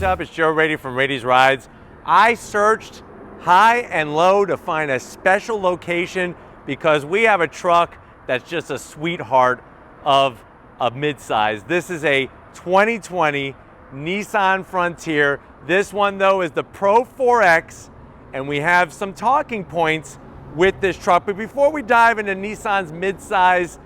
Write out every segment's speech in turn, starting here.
what's up? It's Joe Rady from Rady's Rides. I searched high and low to find a special location because we have a truck that's just a sweetheart of a midsize. This is a 2020 Nissan Frontier. This one though is the Pro-4X, and we have some talking points with this truck. But before we dive into Nissan's midsize,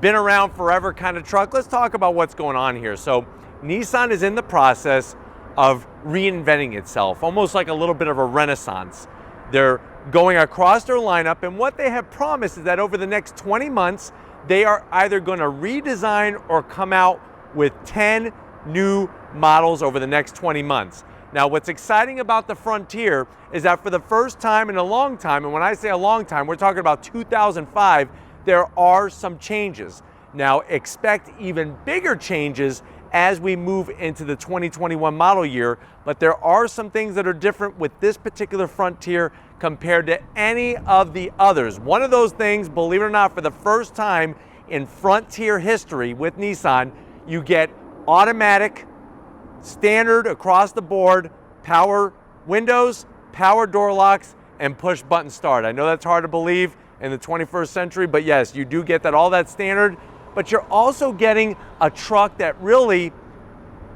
been around forever kind of truck, let's talk about what's going on here. So Nissan is in the process of reinventing itself, almost like a little bit of a renaissance. They're going across their lineup, and what they have promised is that over the next 20 months, they are either going to redesign or come out with 10 new models over the next 20 months. Now, what's exciting about the Frontier is that for the first time in a long time, and when I say a long time, we're talking about 2005, there are some changes. Now, expect even bigger changes as we move into the 2021 model year, but there are some things that are different with this particular Frontier compared to any of the others. One of those things, believe it or not, for the first time in Frontier history with Nissan, you get automatic, standard across the board, power windows, power door locks, and push button start. I know that's hard to believe in the 21st century, but yes, you do get that, all that standard, but you're also getting a truck that really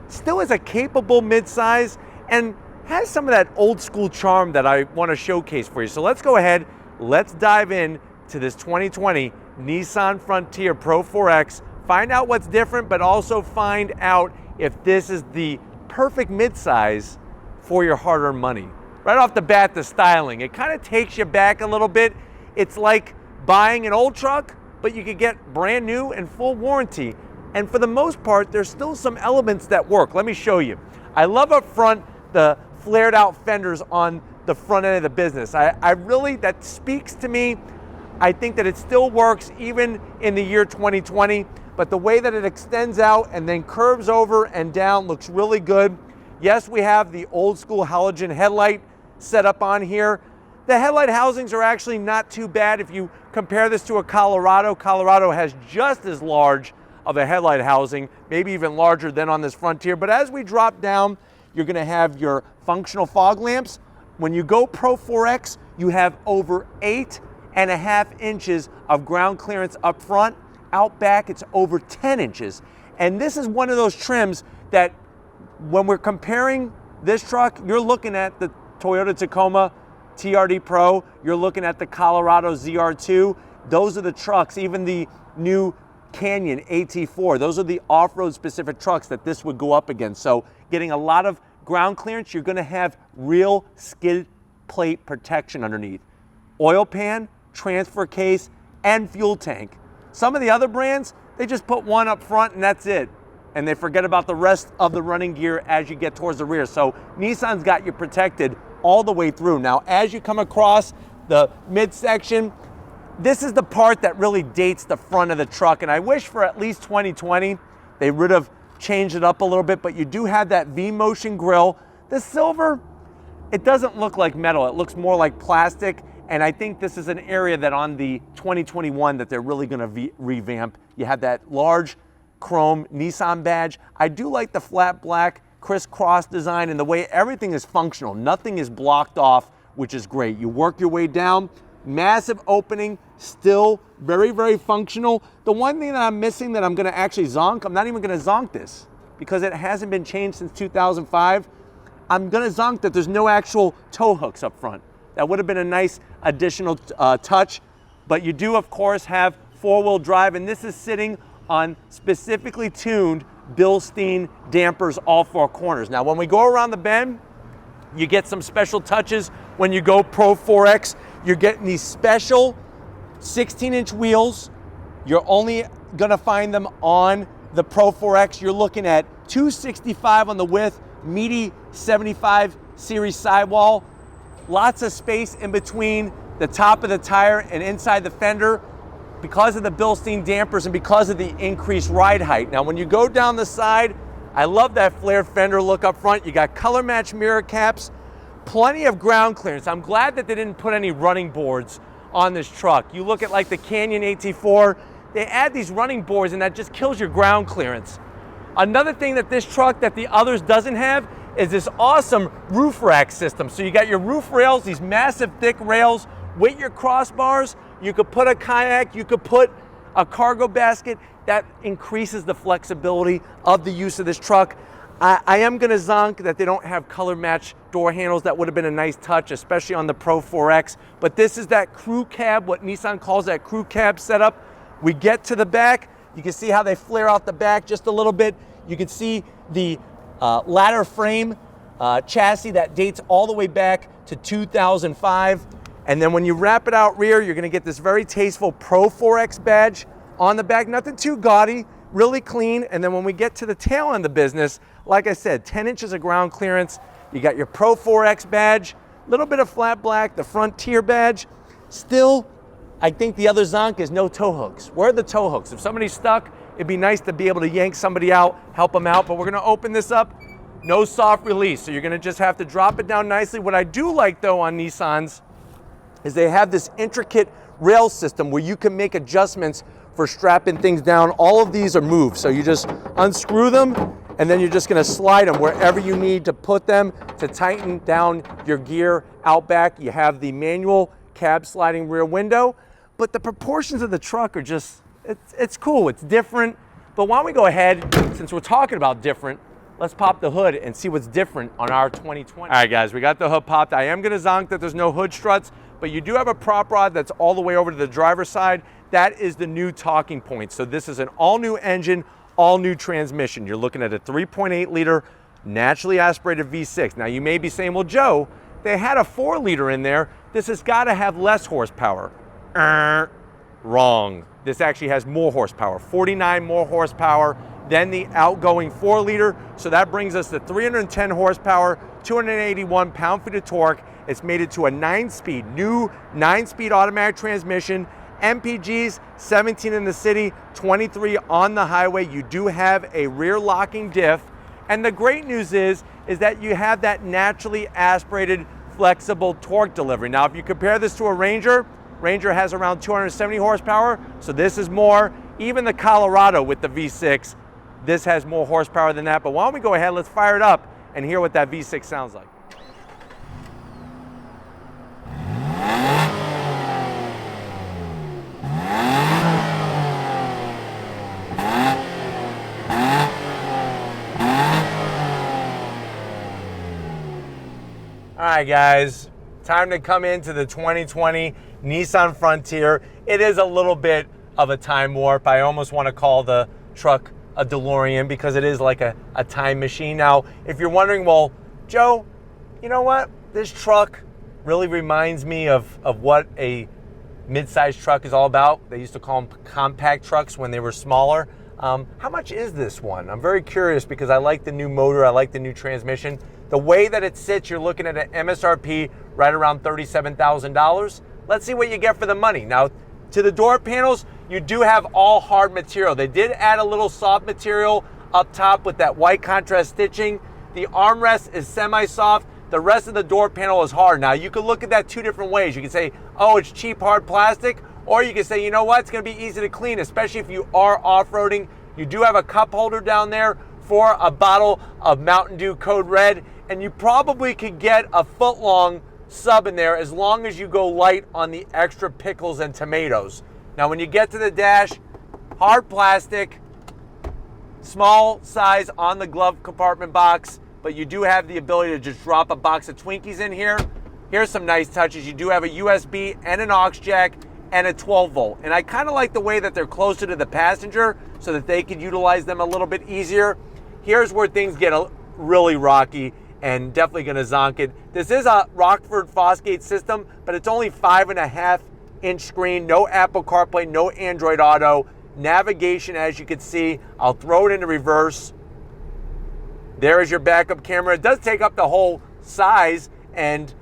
still is a capable midsize and has some of that old school charm that I want to showcase for you. So let's go ahead, let's dive in to this 2020 Nissan Frontier Pro-4X, find out what's different, but also find out if this is the perfect midsize for your hard-earned money. Right off the bat, the styling, it kind of takes you back a little bit. It's like buying an old truck, but you could get brand new and full warranty. And for the most part, there's still some elements that work. Let me show you. I love up front the flared out fenders on the front end of the business. I really, that speaks to me. I think that it still works even in the year 2020, but the way that it extends out and then curves over and down looks really good. Yes, we have the old school halogen headlight set up on here. The headlight housings are actually not too bad. If you compare this to a Colorado, Colorado has just as large of a headlight housing, maybe even larger than on this Frontier. But as we drop down, you're gonna have your functional fog lamps. When you go Pro-4X, you have over 8.5 inches of ground clearance up front. Out back, it's over 10 inches. And this is one of those trims that when we're comparing this truck, you're looking at the Toyota Tacoma TRD Pro, you're looking at the Colorado ZR2. Those are the trucks, even the new Canyon AT4, those are the off-road specific trucks that this would go up against. So getting a lot of ground clearance, you're gonna have real skid plate protection underneath. Oil pan, transfer case, and fuel tank. Some of the other brands, they just put one up front and that's it. And they forget about the rest of the running gear as you get towards the rear. So Nissan's got you protected all the way through. Now, as you come across the midsection, this is the part that really dates the front of the truck. And I wish for at least 2020, they would have changed it up a little bit, but you do have that V-motion grille. The silver, it doesn't look like metal. It looks more like plastic. And I think this is an area that on the 2021 that they're really gonna revamp. You have that large chrome Nissan badge. I do like the flat black crisscross design and the way everything is functional. Nothing is blocked off, which is great. You work your way down, massive opening, still very, very functional. The one thing that I'm missing that I'm gonna actually zonk, I'm not even gonna zonk this because it hasn't been changed since 2005. I'm gonna zonk that there's no actual tow hooks up front. That would have been a nice additional touch, but you do of course have four-wheel drive, and this is sitting on specifically tuned Bilstein dampers all four corners. Now, when we go around the bend, you get some special touches. When you go Pro-4X, you're getting these special 16-inch wheels. You're only gonna find them on the Pro-4X. You're looking at 265 on the width, meaty 75 series sidewall. Lots of space in between the top of the tire and inside the fender because of the Bilstein dampers and because of the increased ride height. Now, when you go down the side, I love that flared fender look up front. You got color match mirror caps, plenty of ground clearance. I'm glad that they didn't put any running boards on this truck. You look at like the Canyon AT4, they add these running boards and that just kills your ground clearance. Another thing that this truck that the others doesn't have is this awesome roof rack system. So you got your roof rails, these massive thick rails with your crossbars. You could put a kayak, you could put a cargo basket. That increases the flexibility of the use of this truck. I am gonna zonk that they don't have color match door handles. That would have been a nice touch, especially on the Pro-4X. But this is that crew cab, what Nissan calls that crew cab setup. We get to the back, you can see how they flare out the back just a little bit. You can see the ladder frame chassis that dates all the way back to 2005. And then when you wrap it out rear, you're gonna get this very tasteful Pro-4X badge on the back. Nothing too gaudy, really clean. And then when we get to the tail end of the business, like I said, 10 inches of ground clearance. You got your Pro-4X badge, a little bit of flat black, the Frontier badge. Still, I think the other zonk is no tow hooks. Where are the tow hooks? If somebody's stuck, it'd be nice to be able to yank somebody out, help them out, but we're gonna open this up. No soft release, so you're gonna just have to drop it down nicely. What I do like though on Nissans is they have this intricate rail system where you can make adjustments for strapping things down. All of these are moved, so you just unscrew them and then you're just gonna slide them wherever you need to put them to tighten down your gear out back. You have the manual cab sliding rear window, but the proportions of the truck are just, it's cool, it's different. But why don't we go ahead, since we're talking about different, let's pop the hood and see what's different on our 2020. All right guys, we got the hood popped. I am gonna zonk that there's no hood struts, but you do have a prop rod that's all the way over to the driver's side. That is the new talking point. So this is an all new engine, all new transmission. You're looking at a 3.8 liter naturally aspirated V6. Now you may be saying, well, Joe, they had a 4 liter in there. This has gotta have less horsepower. Wrong. This actually has more horsepower, 49 more horsepower than the outgoing 4 liter. So that brings us to 310 horsepower, 281 pound-feet of torque. It's made it to a 9-speed, new 9-speed automatic transmission. MPGs, 17 in the city, 23 on the highway. You do have a rear locking diff. And the great news is that you have that naturally aspirated, flexible torque delivery. Now, if you compare this to a Ranger has around 270 horsepower, so this is more. Even the Colorado with the V6, this has more horsepower than that. But why don't we go ahead, let's fire it up and hear what that V6 sounds like. All right, guys, time to come into the 2020 Nissan Frontier. It is a little bit of a time warp. I almost want to call the truck a DeLorean because it is like a time machine. Now, if you're wondering, well, Joe, you know what? This truck really reminds me of what a mid-sized truck is all about. They used to call them compact trucks when they were smaller. How much is this one? I'm very curious because I like the new motor, I like the new transmission. The way that it sits, you're looking at an MSRP right around $37,000. Let's see what you get for the money. Now, to the door panels, you do have all hard material. They did add a little soft material up top with that white contrast stitching. The armrest is semi-soft. The rest of the door panel is hard. Now, you can look at that two different ways. You can say, oh, it's cheap, hard plastic, or you can say, you know what, it's gonna be easy to clean, especially if you are off-roading. You do have a cup holder down there for a bottle of Mountain Dew Code Red, and you probably could get a foot-long sub in there as long as you go light on the extra pickles and tomatoes. Now, when you get to the dash, hard plastic, small size on the glove compartment box, but you do have the ability to just drop a box of Twinkies in here. Here's some nice touches. You do have a USB and an aux jack and a 12 volt. And I kind of like the way that they're closer to the passenger so that they could utilize them a little bit easier. Here's where things get really rocky and definitely gonna zonk it. This is a Rockford Fosgate system, but it's only 5.5-inch screen, no Apple CarPlay, no Android Auto. Navigation, as you can see, I'll throw it into reverse. There is your backup camera. It does take up the whole size, and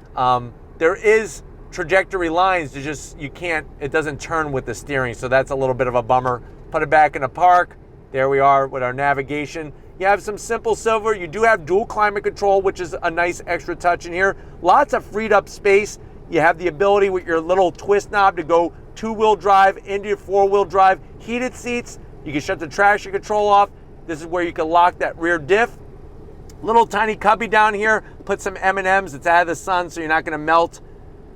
there is trajectory lines to just, it doesn't turn with the steering, so that's a little bit of a bummer. Put it back in the park. There we are with our navigation. You have some simple silver. You do have dual climate control, which is a nice extra touch in here. Lots of freed up space. You have the ability with your little twist knob to go 2-wheel drive into 4-wheel drive. Heated seats. You can shut the traction control off. This is where you can lock that rear diff. Little tiny cubby down here, put some M&Ms, it's out of the sun so you're not gonna melt.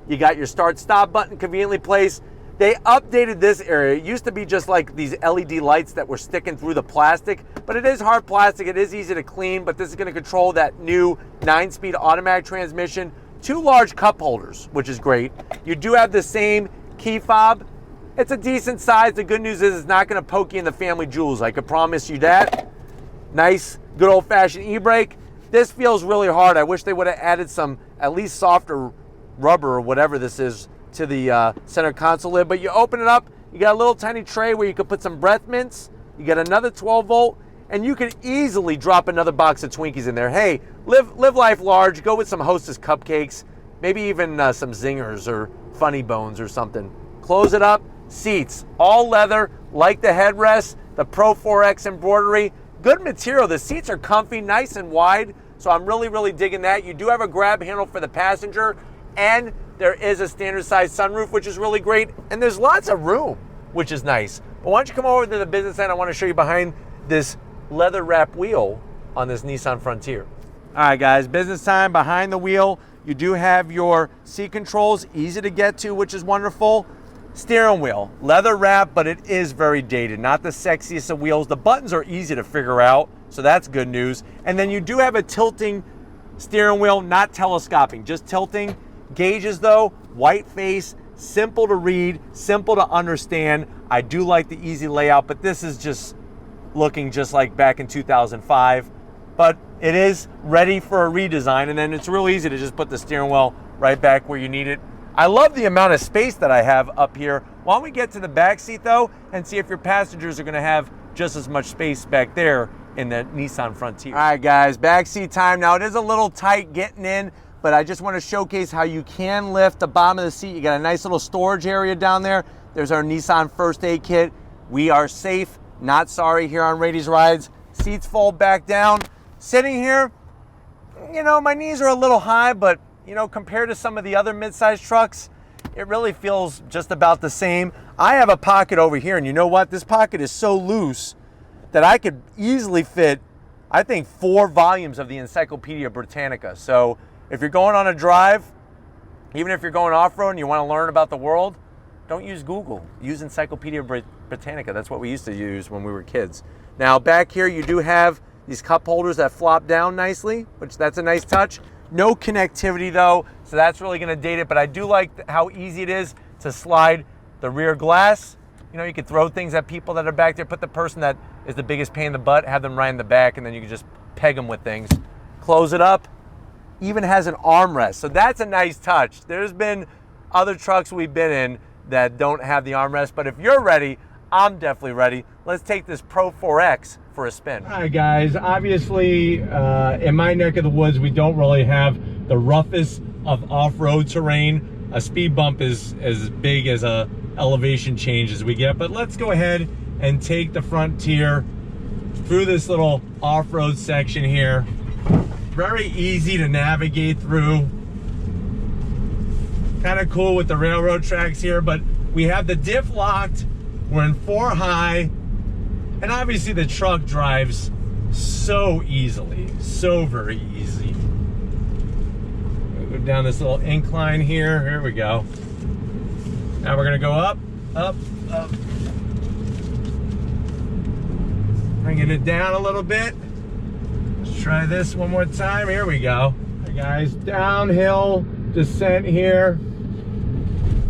You got your start stop button conveniently placed. They updated this area. It used to be just like these LED lights that were sticking through the plastic, but it is hard plastic, it is easy to clean, but this is gonna control that new 9-speed automatic transmission. 2 large cup holders, which is great. You do have the same key fob. It's a decent size. The good news is it's not gonna poke you in the family jewels. I could promise you that. Nice, good old-fashioned e-brake. This feels really hard. I wish they would have added some at least softer rubber or whatever this is to the center console lid. But you open it up, you got a little tiny tray where you could put some breath mints. You got another 12 volt, and you could easily drop another box of Twinkies in there. Hey, live life large. Go with some Hostess cupcakes, maybe even some Zingers or Funny Bones or something. Close it up. Seats, all leather, like the headrest, the Pro-4X embroidery. Good material. The seats are comfy, nice and wide, so I'm really digging that. You do have a grab handle for the passenger, and there is a standard size sunroof, which is really great, and there's lots of room, which is nice. But why don't you come over to the business end? I want to show you behind this leather wrap wheel on this Nissan Frontier. All right, guys, business time. Behind the wheel, you do have your seat controls, easy to get to, which is wonderful. Steering wheel, leather wrap, but it is very dated. Not the sexiest of wheels. The buttons are easy to figure out, so that's good news. And then you do have a tilting steering wheel, not telescoping, just tilting. Gauges though, white face, simple to read, simple to understand. I do like the easy layout, but this is just looking just like back in 2005. But it is ready for a redesign, and then it's real easy to just put the steering wheel right back where you need it. I love the amount of space that I have up here. Why don't we get to the back seat though and see if your passengers are gonna have just as much space back there in the Nissan Frontier. All right, guys, back seat time. Now it is a little tight getting in, but I just want to showcase how you can lift the bottom of the seat. You got a nice little storage area down there. There's our Nissan first aid kit. We are safe, not sorry here on Rady's Rides. Seats fold back down. Sitting here, you know, my knees are a little high, but you know, compared to some of the other mid-sized trucks, it really feels just about the same. I have a pocket over here, and you know what? This pocket is so loose that I could easily fit, I think, 4 volumes of the Encyclopedia Britannica. So if you're going on a drive, even if you're going off-road and you want to learn about the world, don't use Google. Use Encyclopedia Britannica. That's what we used to use when we were kids. Now, back here, you do have these cup holders that flop down nicely, which that's a nice touch. No connectivity though, so that's really gonna date it, but I do like how easy it is to slide the rear glass. You know, you could throw things at people that are back there, put the person that is the biggest pain in the butt, have them right in the back, and then you can just peg them with things. Close it up, even has an armrest, so that's a nice touch. There's been other trucks we've been in that don't have the armrest, but if you're ready, I'm definitely ready. Let's take this Pro-4X for a spin. All right, guys, obviously in my neck of the woods, we don't really have the roughest of off-road terrain. A speed bump is as big as a elevation change as we get, but let's go ahead and take the Frontier through this little off-road section here. Very easy to navigate through. Kind of cool with the railroad tracks here, but we have the diff locked. We're in 4 high, and obviously the truck drives so easily, so very easy. We'll go down this little incline here. Here we go. Now we're gonna go up, up, up. Bringing it down a little bit. Let's try this one more time. Here we go. Hey guys, downhill descent here.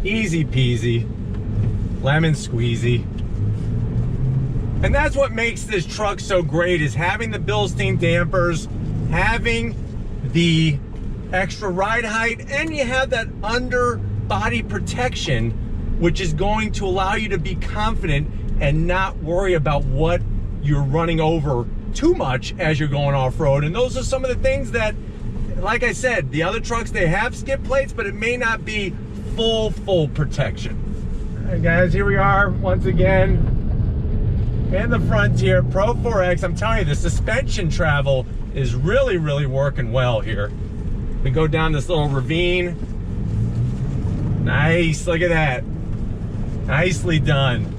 Easy peasy. Lemon squeezy. And that's what makes this truck so great, is having the Bilstein dampers, having the extra ride height, and you have that under body protection, which is going to allow you to be confident and not worry about what you're running over too much as you're going off-road. And those are some of the things that, like I said, the other trucks, they have skid plates, but it may not be full protection. All right, guys, here we are once again in the Frontier Pro-4X. I'm telling you, the suspension travel is really working well here. We go down this little ravine. Nice, look at that. Nicely done.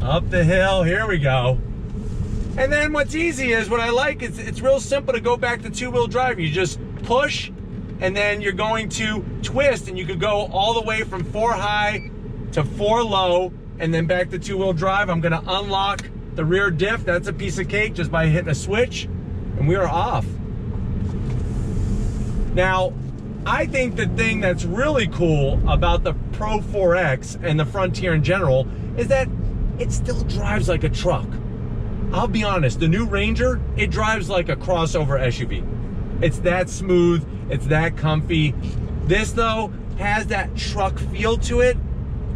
Up the hill, here we go. And then what's easy is, what I like is it's real simple to go back to two-wheel drive. You just push, and then you're going to twist, and you could go all the way from 4 high to 4 low, and then back to two-wheel drive. I'm gonna unlock the rear diff. That's a piece of cake just by hitting a switch, and we are off. Now, I think the thing that's really cool about the Pro 4X and the Frontier in general is that it still drives like a truck. I'll be honest, the new Ranger, it drives like a crossover SUV. It's that smooth, it's that comfy. This though has that truck feel to it,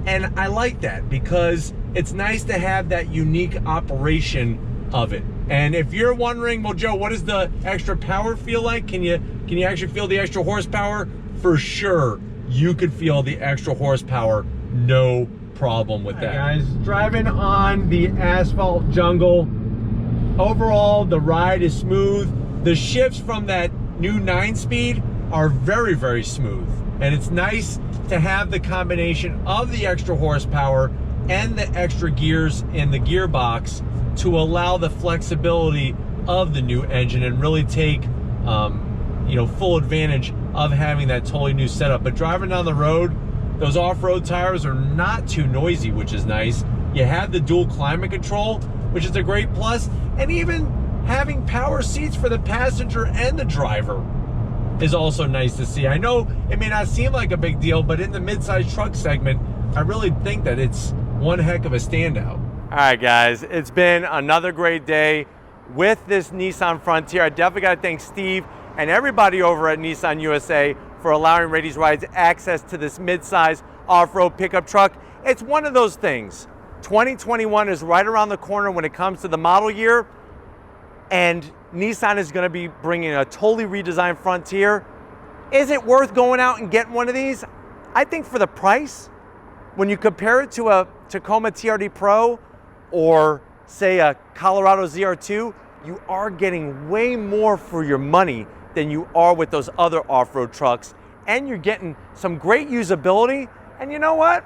and I like that because it's nice to have that unique operation of it. And if you're wondering, well, Joe, what does the extra power feel like? Can you actually feel the extra horsepower? For sure, you could feel the extra horsepower, no problem with that. Guys, driving on the asphalt jungle. Overall, the ride is smooth. The shifts from that new 9-speed are very, very smooth. And it's nice to have the combination of the extra horsepower and the extra gears in the gearbox to allow the flexibility of the new engine and really take full advantage of having that totally new setup. But driving down the road, those off-road tires are not too noisy, which is nice. You have the dual climate control, which is a great plus, and even having power seats for the passenger and the driver is also nice to see. I know it may not seem like a big deal, but in the mid-size truck segment, I really think that it's one heck of a standout. All right, guys, it's been another great day with this Nissan Frontier. I definitely got to thank Steve and everybody over at Nissan USA for allowing Rady's Rides access to this mid-size off-road pickup truck. It's one of those things. 2021 is right around the corner when it comes to the model year, and Nissan is going to be bringing a totally redesigned Frontier. Is it worth going out and getting one of these? I think for the price, when you compare it to a Tacoma TRD Pro or say a Colorado ZR2, you are getting way more for your money than you are with those other off-road trucks, and you're getting some great usability, and you know what?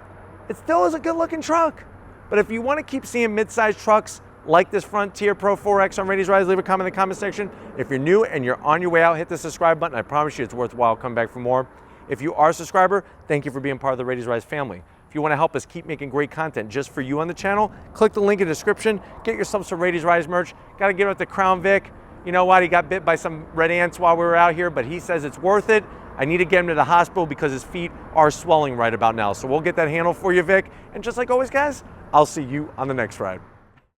It still is a good-looking truck. But if you want to keep seeing mid-sized trucks like this Frontier Pro 4X on Rady's Rides, leave a comment in the comment section. If you're new and you're on your way out, hit the subscribe button. I promise you it's worthwhile. Come back for more. If you are a subscriber, thank you for being part of the Rady's Rides family. If you want to help us keep making great content just for you on the channel, click the link in the description. Get yourself some Rady's Rides merch. Got to get it to Crown Vic. You know what? He got bit by some red ants while we were out here, but he says it's worth it. I need to get him to the hospital because his feet are swelling right about now. So we'll get that handled for you, Vic. And just like always, guys, I'll see you on the next ride.